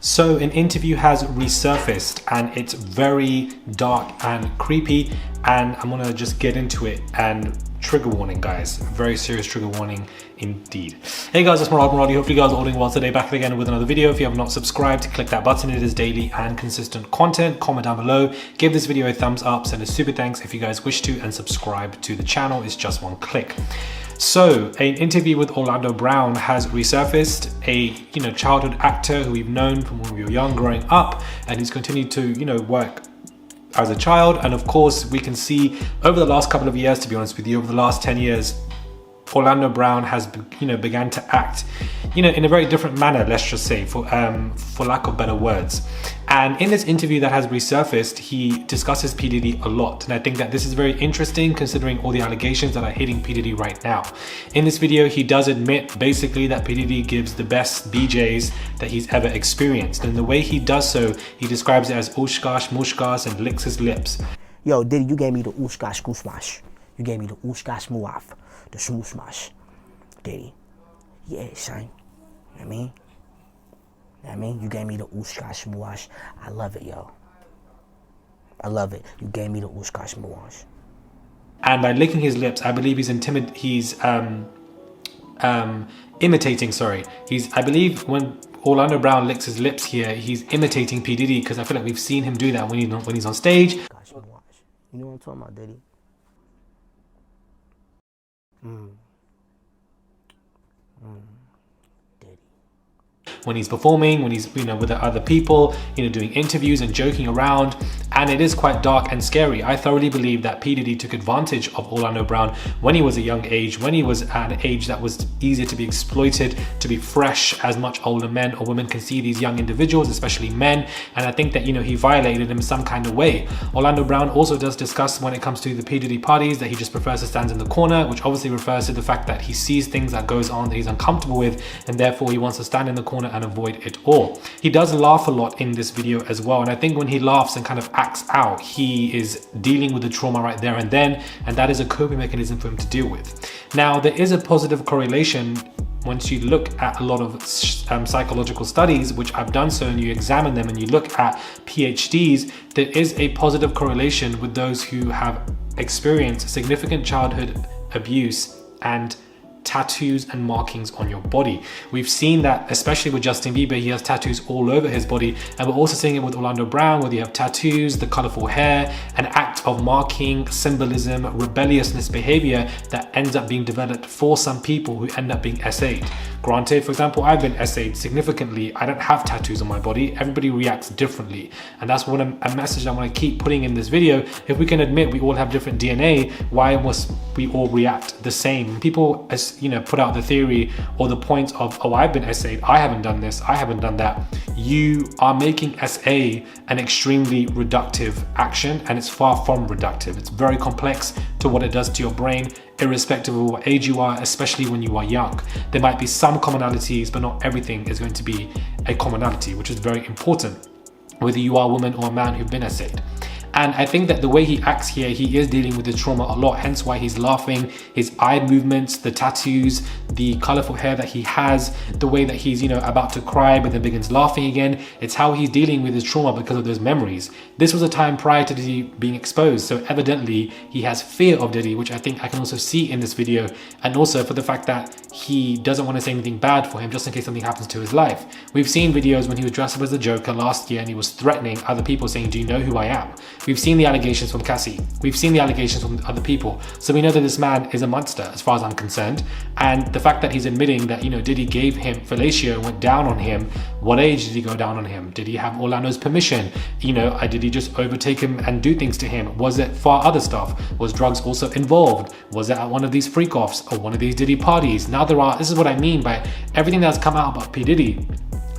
So an interview has resurfaced and it's very dark and creepy, and I'm gonna just get into it. And trigger warning, guys, very serious trigger warning indeed. Hey guys, it's Maradi. Hopefully you guys are all doing well today. Back again with another video. If you have not subscribed, click that button. It is daily and consistent content. Comment down below, give this video a thumbs up, send a super thanks if you guys wish to, and subscribe to the channel. It's just one click. So an interview with Orlando Brown has resurfaced. A childhood actor who we've known from when we were young growing up, and he's continued to work as a child. And of course we can see over the last couple of years, to be honest with you, over the last 10 years, Orlando Brown has began to act in a very different manner, let's just say, for lack of better words. And in this interview that has resurfaced, he discusses P. Diddy a lot, and I think that this is very interesting considering all the allegations that are hitting P. Diddy right now. In this video, he does admit basically that P. Diddy gives the best BJs that he's ever experienced, and the way he does so, he describes it as ushkash mushkas and licks his lips. Yo, Diddy, you gave me the ushkash kushmash. You gave me the ushkash muaf, the smooshmash. Diddy. Yeah, son. You know what I mean? You gave me the ushkash muash. I love it, yo. I love it. You gave me the ushkash muash. And by licking his lips, I believe he's imitating, sorry. I believe when Orlando Brown licks his lips here, he's imitating P. Diddy, because I feel like we've seen him do that when he's on stage. You know what I'm talking about, Diddy? When he's performing, when he's with the other people, doing interviews and joking around, and it is quite dark and scary. I thoroughly believe that P. Diddy took advantage of Orlando Brown when he was a young age, when he was at an age that was easier to be exploited, to be fresh, as much older men or women can see these young individuals, especially men. And I think that he violated him in some kind of way. Orlando Brown also does discuss, when it comes to the P. Diddy parties, that he just prefers to stand in the corner, which obviously refers to the fact that he sees things that goes on that he's uncomfortable with, and therefore he wants to stand in the corner and avoid it all. He does laugh a lot in this video as well, and I think when he laughs and kind of acts out, he is dealing with the trauma right there and then, and that is a coping mechanism for him to deal with. Now, there is a positive correlation once you look at a lot of psychological studies, which I've done so, and you examine them and you look at PhDs, there is a positive correlation with those who have experienced significant childhood abuse and tattoos and markings on your body. We've seen that, especially with Justin Bieber. He has tattoos all over his body, and we're also seeing it with Orlando Brown, where you have tattoos, the colorful hair, an act of marking, symbolism, rebelliousness behavior that ends up being developed for some people who end up being SA'd. Granted, for example, I've been SA'd significantly. I don't have tattoos on my body. Everybody reacts differently, and that's what a message I want to keep putting in this video. If we can admit we all have different DNA, why must we all react the same? People put out the theory or the point of, oh, I've been SA'd, I haven't done this, I haven't done that. You are making SA an extremely reductive action, and it's far from reductive. It's very complex to what it does to your brain, irrespective of what age you are, especially when you are young. There might be some commonalities, but not everything is going to be a commonality, which is very important, whether you are a woman or a man who've been SA'd. And I think that the way he acts here, he is dealing with the trauma a lot, hence why he's laughing, his eye movements, the tattoos, the colorful hair that he has, the way that he's, about to cry but then begins laughing again. It's how he's dealing with his trauma because of those memories. This was a time prior to Diddy being exposed, so evidently he has fear of Diddy, which I think I can also see in this video, and also for the fact that he doesn't want to say anything bad for him just in case something happens to his life. We've seen videos when he was dressed up as a Joker last year and he was threatening other people, saying, do you know who I am? We've seen the allegations from Cassie. We've seen the allegations from other people. So we know that this man is a monster as far as I'm concerned. And the fact that he's admitting that, Diddy gave him fellatio and went down on him. What age did he go down on him? Did he have Orlando's permission? Did he just overtake him and do things to him? Was it for other stuff? Was drugs also involved? Was it at one of these freak-offs or one of these Diddy parties? Now this is what I mean by everything that's come out about P. Diddy.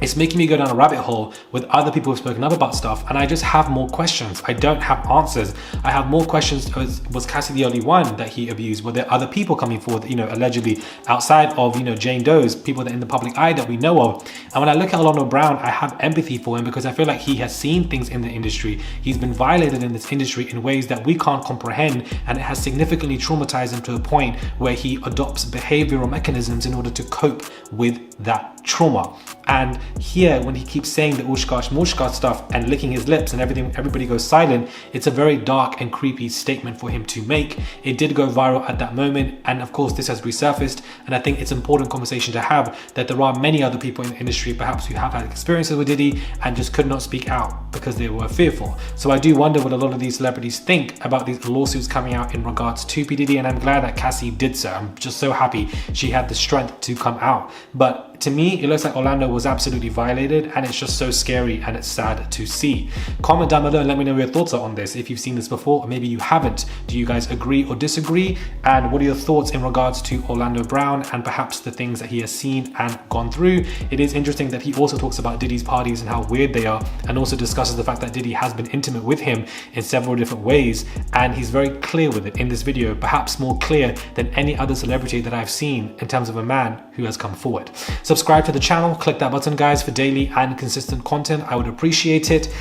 It's making me go down a rabbit hole with other people who've spoken up about stuff, and I just have more questions. I don't have answers. I have more questions. Was Cassie the only one that he abused? Were there other people coming forward, allegedly outside of, Jane Doe's, people that in the public eye that we know of? And when I look at Orlando Brown, I have empathy for him because I feel like he has seen things in the industry. He's been violated in this industry in ways that we can't comprehend, and it has significantly traumatized him to a point where he adopts behavioral mechanisms in order to cope with that trauma. And here, when he keeps saying the ushkash mushkash stuff and licking his lips and everybody goes silent, it's a very dark and creepy statement for him to make. It did go viral at that moment, and of course this has resurfaced, and I think it's an important conversation to have, that there are many other people in the industry perhaps who have had experiences with Diddy and just could not speak out because they were fearful. So I do wonder what a lot of these celebrities think about these lawsuits coming out in regards to P. Diddy, and I'm glad that Cassie did so. I'm just so happy she had the strength to come out. But to me, it looks like Orlando was absolutely violated, and it's just so scary and it's sad to see. Comment down below and let me know what your thoughts are on this. If you've seen this before, or maybe you haven't, do you guys agree or disagree? And what are your thoughts in regards to Orlando Brown and perhaps the things that he has seen and gone through? It is interesting that he also talks about Diddy's parties and how weird they are, and also discusses the fact that Diddy has been intimate with him in several different ways, and he's very clear with it in this video, perhaps more clear than any other celebrity that I've seen in terms of a man who has come forward. Subscribe to the channel, click that button guys for daily and consistent content. I would appreciate it.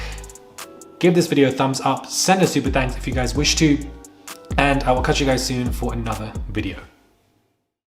Give this video a thumbs up, send a super thanks if you guys wish to, and I will catch you guys soon for another video.